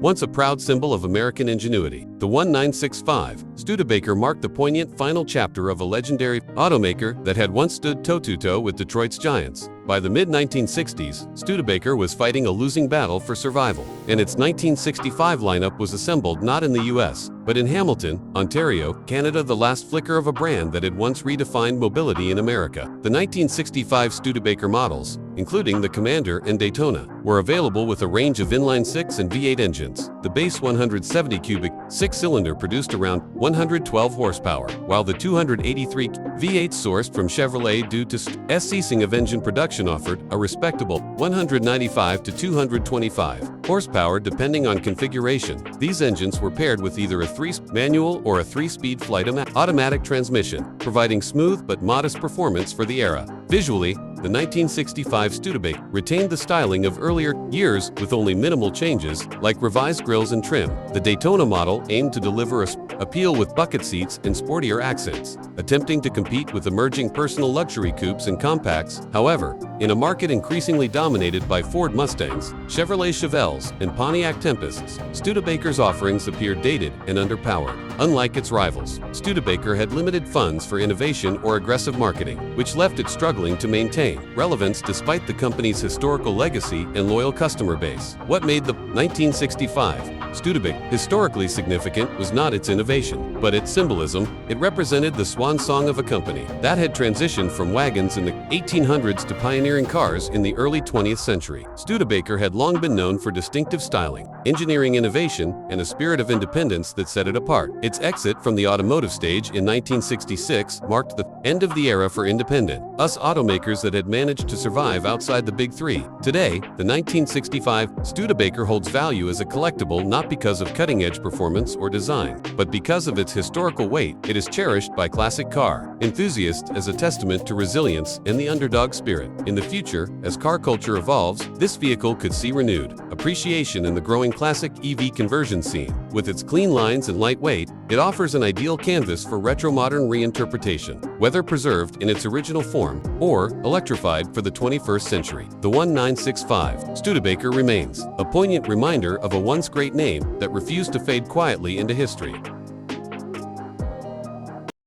Once a proud symbol of American ingenuity, the 1965 Studebaker marked the poignant final chapter of a legendary automaker that had once stood toe-to-toe with Detroit's giants. By the mid-1960s, Studebaker was fighting a losing battle for survival, and its 1965 lineup was assembled not in the US, but in Hamilton, Ontario, Canada, the last flicker of a brand that had once redefined mobility in America. The 1965 Studebaker models, including the Commander and Daytona, were available with a range of inline-6 and V8 engines. The base 170 cubic six-cylinder produced around 112 horsepower, while the 283 V8 sourced from Chevrolet due to ceasing of engine production offered a respectable 195 to 225 horsepower depending on configuration. These engines were paired with either a 3-speed manual or a 3-speed flight automatic transmission, providing smooth but modest performance for the era. Visually, the 1965 Studebaker retained the styling of earlier years with only minimal changes, like revised grills and trim. The Daytona model aimed to deliver appeal with bucket seats and sportier accents, attempting to compete with emerging personal luxury coupes and compacts. However, in a market increasingly dominated by Ford Mustangs, Chevrolet Chevelles, and Pontiac Tempests, Studebaker's offerings appeared dated and underpowered. Unlike its rivals, Studebaker had limited funds for innovation or aggressive marketing, which left it struggling to maintain relevance despite the company's historical legacy and loyal customer base. What made the 1965 Studebaker historically significant was not its innovation, but its symbolism. It represented the swan song of a company that had transitioned from wagons in the 1800s to pioneering cars in the early 20th century. Studebaker had long been known for distinctive styling, engineering innovation, and a spirit of independence that set it apart. Its exit from the automotive stage in 1966 marked the end of the era for independent automakers that had managed to survive outside the Big Three. Today, the 1965 Studebaker holds value as a collectible not because of cutting-edge performance or design, but because of its historical weight. It is cherished by classic car enthusiasts as a testament to resilience and the underdog spirit. In the future, as car culture evolves, this vehicle could see renewed appreciation in the growing classic EV conversion scene. With its clean lines and light weight, it offers an ideal canvas for retro-modern reinterpretation, whether preserved in its original form or electrified for the 21st century. The 1965 Studebaker remains a poignant reminder of a once great name that refused to fade quietly into history.